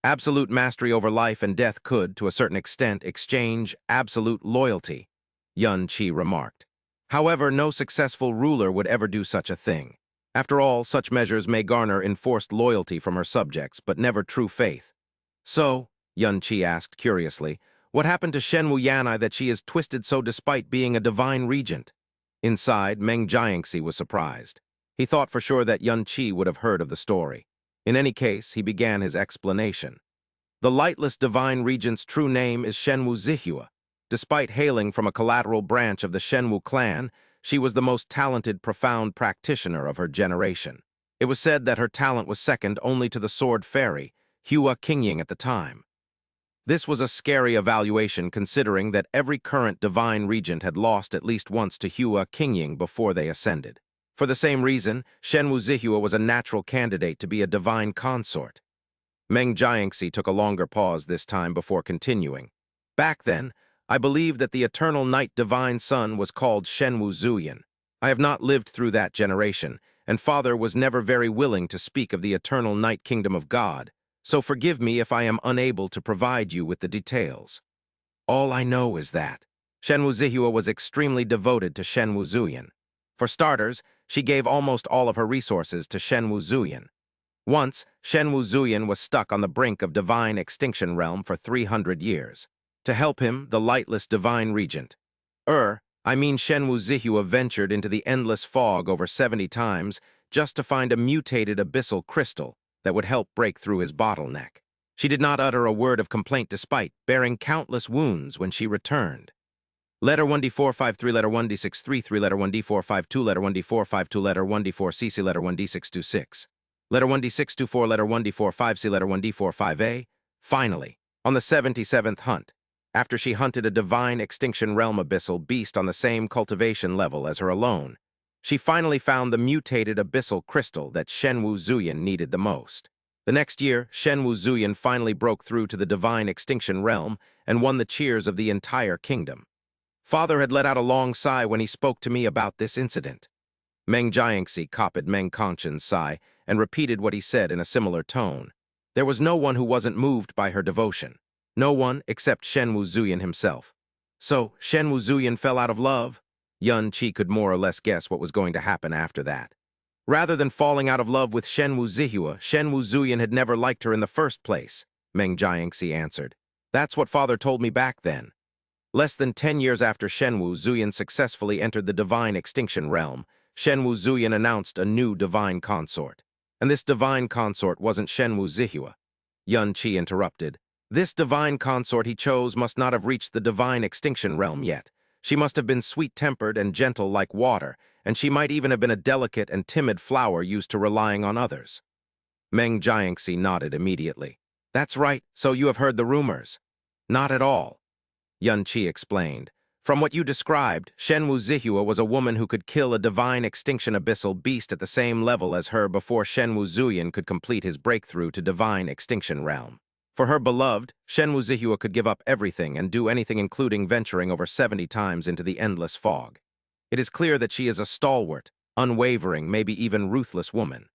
Absolute mastery over life and death could, to a certain extent, exchange absolute loyalty, Yun Qi remarked. However, no successful ruler would ever do such a thing. After all, such measures may garner enforced loyalty from her subjects, but never true faith. So, Yun Qi asked curiously, what happened to Shen Wu Yanai that she is twisted so despite being a divine regent? Inside, Meng Jiangxi was surprised. He thought for sure that Yun Qi would have heard of the story. In any case, he began his explanation. The lightless divine regent's true name is Shenwu Zihua. Despite hailing from a collateral branch of the Shenwu clan, she was the most talented, profound practitioner of her generation. It was said that her talent was second only to the sword fairy, Hua Qingying at the time. This was a scary evaluation considering that every current divine regent had lost at least once to Hua Qingying before they ascended. For the same reason, Shenwu Zihua was a natural candidate to be a divine consort. Meng Jiangxi took a longer pause this time before continuing. Back then, I believe that the eternal night divine son was called Shenwu Zuyan. I have not lived through that generation, and Father was never very willing to speak of the eternal night kingdom of God, so forgive me if I am unable to provide you with the details. All I know is that Shenwu Zihua was extremely devoted to Shenwu Zuyan. For starters, she gave almost all of her resources to Shenwu Zuyan. Once, Shenwu Zuyan was stuck on the brink of divine extinction realm for 300 years. To help him, the lightless divine regent, Shenwu Zihua ventured into the endless fog over 70 times just to find a mutated abyssal crystal that would help break through his bottleneck. She did not utter a word of complaint despite bearing countless wounds when she returned. Letter 1D453, letter 1D633, letter 1D452, letter 1D452, letter 1D4CC, letter 1D626. Letter 1D624, letter 1D45C, letter 1D45A. Finally, on the 77th hunt, after she hunted a divine extinction realm abyssal beast on the same cultivation level as her alone, she finally found the mutated abyssal crystal that Shenwu Zuyan needed the most. The next year, Shenwu Zuyan finally broke through to the divine extinction realm and won the cheers of the entire kingdom. Father had let out a long sigh when he spoke to me about this incident. Meng Jiangxi copied Meng Kongqin's sigh and repeated what he said in a similar tone. There was no one who wasn't moved by her devotion. No one except Shenwu Zuyan himself. So, Shenwu Zuyan fell out of love? Yun Qi could more or less guess what was going to happen after that. Rather than falling out of love with Shenwu Zihua, Shenwu Zuyan had never liked her in the first place, Meng Jiangxi answered. That's what Father told me back then. Less than 10 years after Shenwu Zuyan successfully entered the divine extinction realm, Shenwu Zuyan announced a new divine consort. And this divine consort wasn't Shenwu Zihua. Yun Qi interrupted. This divine consort he chose must not have reached the divine extinction realm yet. She must have been sweet-tempered and gentle like water, and she might even have been a delicate and timid flower used to relying on others. Meng Jiangxi nodded immediately. That's right, so you have heard the rumors. Not at all. Yun Qi explained. From what you described, Shenwu Zihua was a woman who could kill a divine extinction abyssal beast at the same level as her before Shenwu Zuyan could complete his breakthrough to divine extinction realm. For her beloved, Shenwu Zihua could give up everything and do anything including venturing over 70 times into the endless fog. It is clear that she is a stalwart, unwavering, maybe even ruthless woman.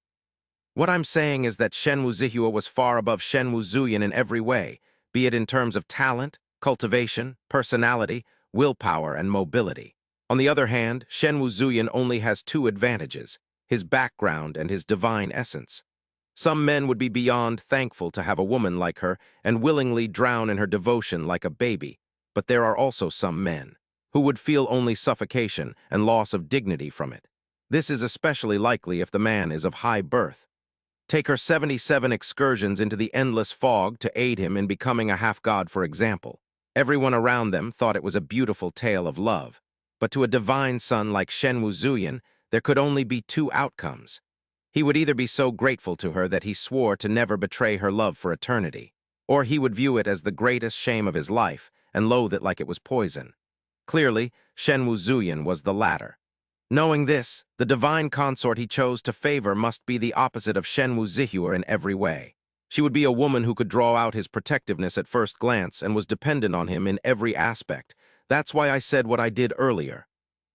What I'm saying is that Shenwu Zihua was far above Shenwu Zuyan in every way, be it in terms of talent, cultivation, personality, willpower, and mobility. On the other hand, Shenwu Zuyan only has two advantages, his background and his divine essence. Some men would be beyond thankful to have a woman like her and willingly drown in her devotion like a baby, but there are also some men who would feel only suffocation and loss of dignity from it. This is especially likely if the man is of high birth. Take her 77 excursions into the endless fog to aid him in becoming a half-god, for example. Everyone around them thought it was a beautiful tale of love, but to a divine son like Shenwu Zuyan, there could only be two outcomes. He would either be so grateful to her that he swore to never betray her love for eternity, or he would view it as the greatest shame of his life and loathe it like it was poison. Clearly, Shenwu Zuyan was the latter. Knowing this, the divine consort he chose to favor must be the opposite of Shenwu Zihua in every way. She would be a woman who could draw out his protectiveness at first glance and was dependent on him in every aspect. That's why I said what I did earlier.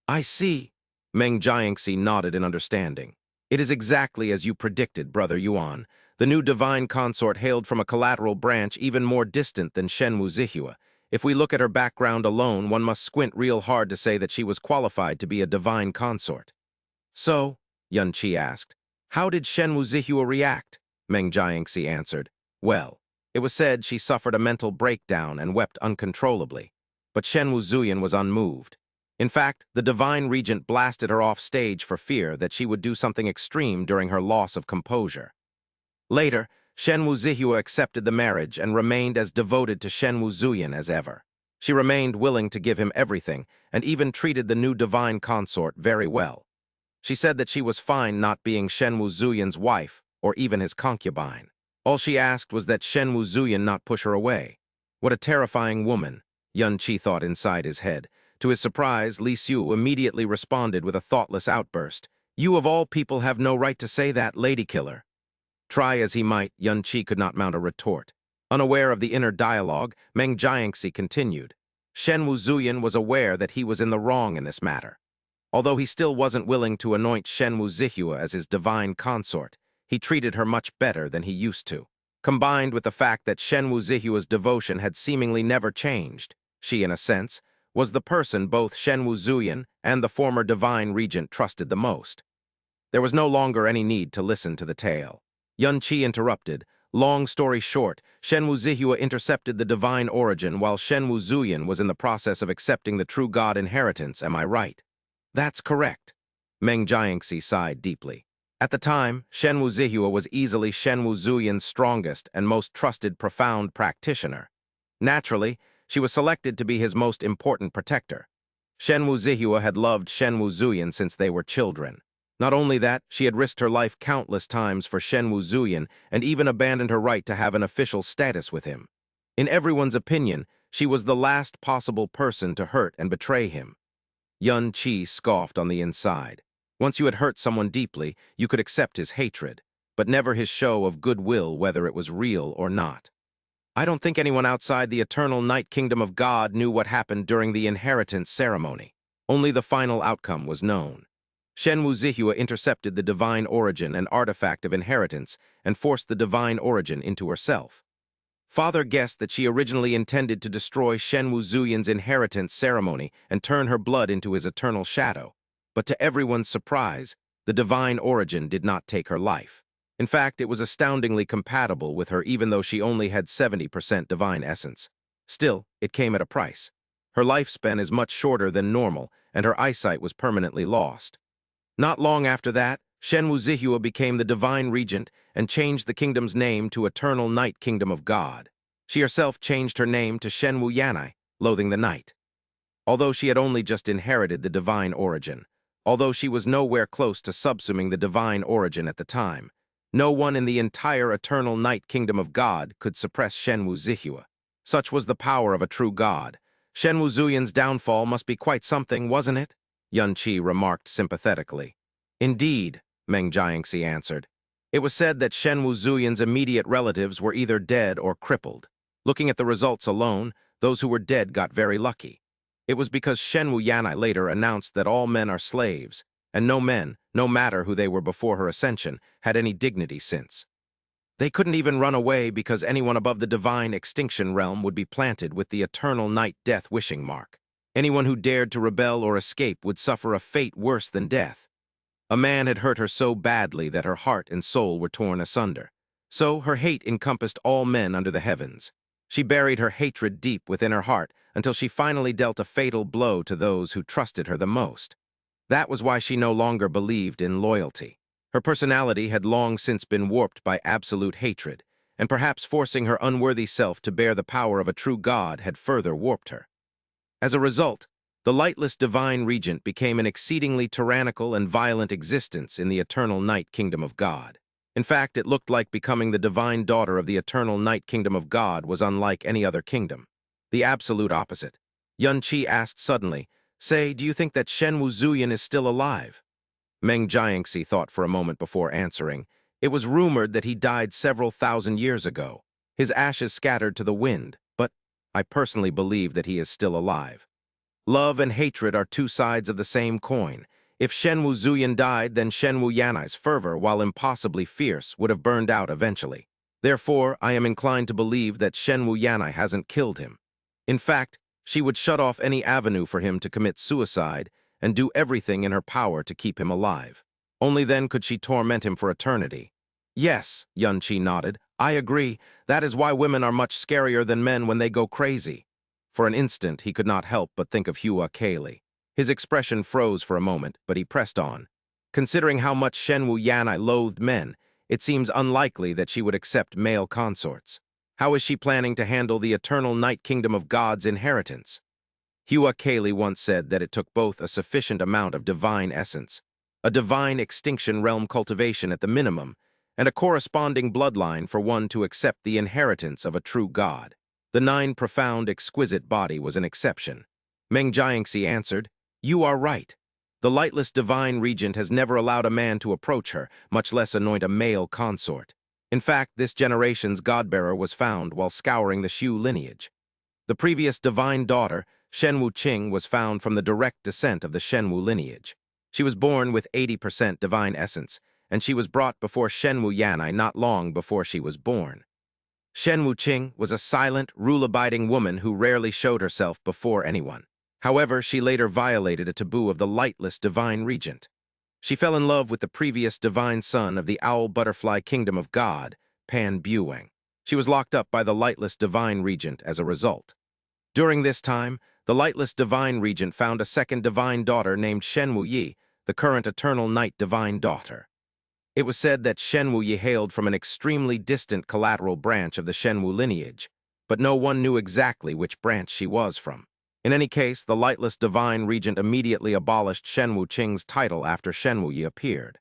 I see. Meng Jiangxi nodded in understanding. It is exactly as you predicted, Brother Yuan. The new divine consort hailed from a collateral branch even more distant than Shen Wuzihua. If we look at her background alone, one must squint real hard to say that she was qualified to be a divine consort. So, Yun Qi asked, how did Shen Wuzihua react? Meng Jiangxi answered, well, it was said she suffered a mental breakdown and wept uncontrollably. But Shen Wuzuyan was unmoved. In fact, the divine regent blasted her off stage for fear that she would do something extreme during her loss of composure. Later, Shen Wuzihua accepted the marriage and remained as devoted to Shen Wuzuyan as ever. She remained willing to give him everything and even treated the new divine consort very well. She said that she was fine not being Shen Wuzuyan's wife or even his concubine. All she asked was that Shen Wuzuyan not push her away. What a terrifying woman, Yun Qi thought inside his head. To his surprise, Li Xiu immediately responded with a thoughtless outburst. You of all people have no right to say that, lady killer. Try as he might, Yun Qi could not mount a retort. Unaware of the inner dialogue, Meng Jiangxi continued. Shen Wuzuyan was aware that he was in the wrong in this matter. Although he still wasn't willing to anoint Shen Wuzihua as his divine consort, he treated her much better than he used to. Combined with the fact that Shen Wuzihua's devotion had seemingly never changed, she, in a sense, was the person both Shen Wuzuyan and the former divine regent trusted the most. There was no longer any need to listen to the tale. Yun Qi interrupted. Long story short, Shen Wuzihua intercepted the divine origin while Shen Wuzuyan was in the process of accepting the true god inheritance, am I right? That's correct. Meng Jiangxi sighed deeply. At the time, Shen Wuzihua was easily Shen Wuzuyan's strongest and most trusted profound practitioner. Naturally, she was selected to be his most important protector. Shen Wuzihua had loved Shen Wuzuyan since they were children. Not only that, she had risked her life countless times for Shen Wuzuyan and even abandoned her right to have an official status with him. In everyone's opinion, she was the last possible person to hurt and betray him. Yun Qi scoffed on the inside. Once you had hurt someone deeply, you could accept his hatred, but never his show of goodwill, whether it was real or not. I don't think anyone outside the eternal night kingdom of God knew what happened during the inheritance ceremony. Only the final outcome was known. Shen Wuzihua intercepted the divine origin and artifact of inheritance and forced the divine origin into herself. Father guessed that she originally intended to destroy Shen Wuzuyan's inheritance ceremony and turn her blood into his eternal shadow. But to everyone's surprise, the divine origin did not take her life. In fact, it was astoundingly compatible with her even though she only had 70% divine essence. Still, it came at a price. Her lifespan is much shorter than normal, and her eyesight was permanently lost. Not long after that, Shen Wuzihua became the divine regent and changed the kingdom's name to Eternal Night Kingdom of God. She herself changed her name to Shen Wuyanai, loathing the night. Although she had only just inherited the divine origin, although she was nowhere close to subsuming the divine origin at the time, no one in the entire Eternal Night Kingdom of God could suppress Shen Wuzihua. Such was the power of a true god. Shen Wuzuyan's downfall must be quite something, wasn't it? Yun Qi remarked sympathetically. Indeed, Meng Jiangxi answered. It was said that Shen Wuzuyan's immediate relatives were either dead or crippled. Looking at the results alone, those who were dead got very lucky. It was because Shen Wuyanai later announced that all men are slaves, and no men, no matter who they were before her ascension, had any dignity since. They couldn't even run away because anyone above the divine extinction realm would be planted with the eternal night death wishing mark. Anyone who dared to rebel or escape would suffer a fate worse than death. A man had hurt her so badly that her heart and soul were torn asunder. So her hate encompassed all men under the heavens. She buried her hatred deep within her heart until she finally dealt a fatal blow to those who trusted her the most. That was why she no longer believed in loyalty. Her personality had long since been warped by absolute hatred, and perhaps forcing her unworthy self to bear the power of a true god had further warped her. As a result, the lightless divine regent became an exceedingly tyrannical and violent existence in the eternal night kingdom of God. In fact, it looked like becoming the divine daughter of the eternal night kingdom of God was unlike any other kingdom. The absolute opposite. Yun Qi asked suddenly, Say, do you think that Shen Wuzuyan is still alive? Meng Jiangxi thought for a moment before answering. It was rumored that he died several thousand years ago. His ashes scattered to the wind, but I personally believe that he is still alive. Love and hatred are two sides of the same coin. If Shenwu Zuyan died, then Shenwu Yanai's fervor, while impossibly fierce, would have burned out eventually. Therefore, I am inclined to believe that Shenwu Yanai hasn't killed him. In fact, she would shut off any avenue for him to commit suicide and do everything in her power to keep him alive. Only then could she torment him for eternity. Yes, Yun-Chi nodded. I agree. That is why women are much scarier than men when they go crazy. For an instant, he could not help but think of Hua Kaylee. His expression froze for a moment, but he pressed on. Considering how much Shenwu Yanai loathed men, it seems unlikely that she would accept male consorts. How is she planning to handle the eternal Night Kingdom of God's inheritance? Hua Kaylee once said that it took both a sufficient amount of divine essence, a divine extinction realm cultivation at the minimum, and a corresponding bloodline for one to accept the inheritance of a true god. The nine profound, exquisite body was an exception. Meng Jiangxi answered, You are right. The lightless divine regent has never allowed a man to approach her, much less anoint a male consort. In fact, this generation's godbearer was found while scouring the Shu lineage. The previous divine daughter, Shenwu Qing, was found from the direct descent of the Shenwu lineage. She was born with 80% divine essence, and she was brought before Shenwu Yanai not long before she was born. Shenwu Qing was a silent, rule-abiding woman who rarely showed herself before anyone. However, she later violated a taboo of the lightless divine regent. She fell in love with the previous divine son of the owl-butterfly kingdom of God, Pan Buweng. She was locked up by the lightless divine regent as a result. During this time, the lightless divine regent found a second divine daughter named Shenwu Yi, the current eternal night divine daughter. It was said that Shenwu Yi hailed from an extremely distant collateral branch of the Shenwu lineage, but no one knew exactly which branch she was from. In any case, the lightless divine regent immediately abolished Shenwu Qing's title after Shenwu Yi appeared.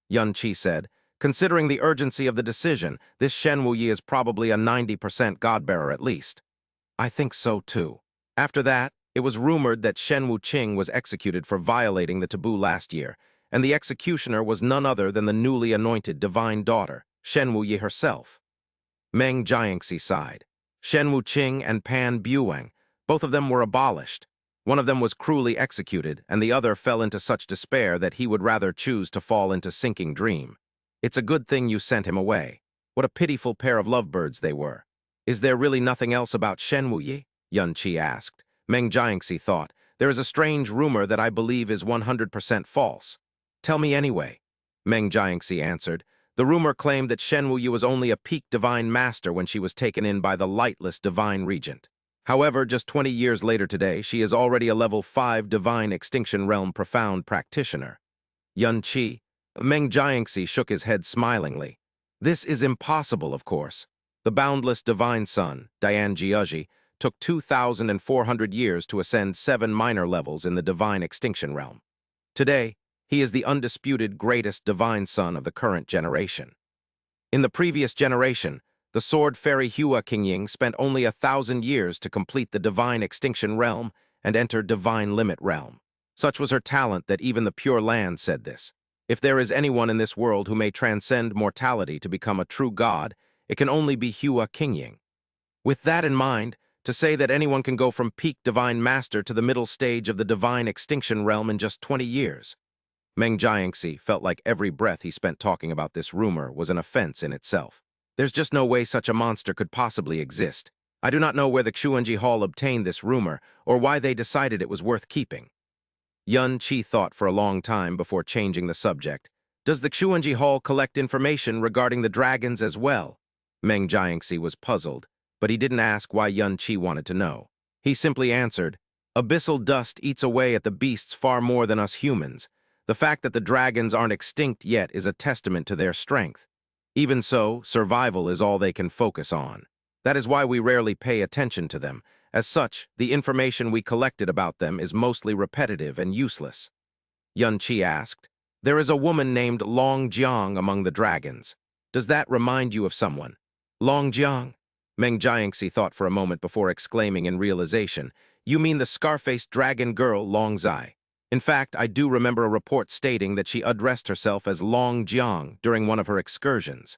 Yun-Chi said, Considering the urgency of the decision, this Shenwu Yi is probably a 90% godbearer at least. I think so too. After that, it was rumored that Shenwu Qing was executed for violating the taboo last year, and the executioner was none other than the newly anointed divine daughter, Shenwu Yi herself. Meng Jiangxi sighed. Shenwu Qing and Pan Buweng, both of them were abolished. One of them was cruelly executed, and the other fell into such despair that he would rather choose to fall into sinking dream. It's a good thing you sent him away. What a pitiful pair of lovebirds they were. Is there really nothing else about Shenwu Yi? Yun-Chi asked. Meng Jiangxi thought, There is a strange rumor that I believe is 100% false. Tell me anyway. Meng Jiangxi answered. The rumor claimed that Shenwu Yi was only a peak divine master when she was taken in by the lightless divine regent. However, just 20 years later today, she is already a level 5 divine extinction realm profound practitioner. Yun-Chi. Meng Jiangxi shook his head smilingly. This is impossible, of course. The boundless divine son, Dian Jiaji, took 2,400 years to ascend 7 minor levels in the divine extinction realm. Today, he is the undisputed greatest divine son of the current generation. In the previous generation, the sword fairy Hua Qingying spent only 1,000 years to complete the divine extinction realm and enter divine limit realm. Such was her talent that even the Pure Land said this. If there is anyone in this world who may transcend mortality to become a true god, it can only be Hua Qingying. With that in mind, to say that anyone can go from peak divine master to the middle stage of the divine extinction realm in just 20 years. Meng Jiangxi felt like every breath he spent talking about this rumor was an offense in itself. There's just no way such a monster could possibly exist. I do not know where the Xuanji Hall obtained this rumor, or why they decided it was worth keeping. Yun-Chi thought for a long time before changing the subject. Does the Xuanji Hall collect information regarding the dragons as well? Meng Jiangxi was puzzled, but he didn't ask why Yun-Chi wanted to know. He simply answered, Abyssal dust eats away at the beasts far more than us humans. The fact that the dragons aren't extinct yet is a testament to their strength. Even so, survival is all they can focus on. That is why we rarely pay attention to them. As such, the information we collected about them is mostly repetitive and useless. Yun-Chi asked, There is a woman named Long Jiang among the dragons. Does that remind you of someone? Long Jiang? Meng Jiangxi thought for a moment before exclaiming in realization, You mean the scar-faced dragon girl Long Zai? In fact, I do remember a report stating that she addressed herself as Long Jiang during one of her excursions.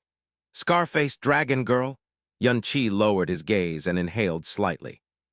Scar-faced dragon girl? Yun-Chi lowered his gaze and inhaled slightly.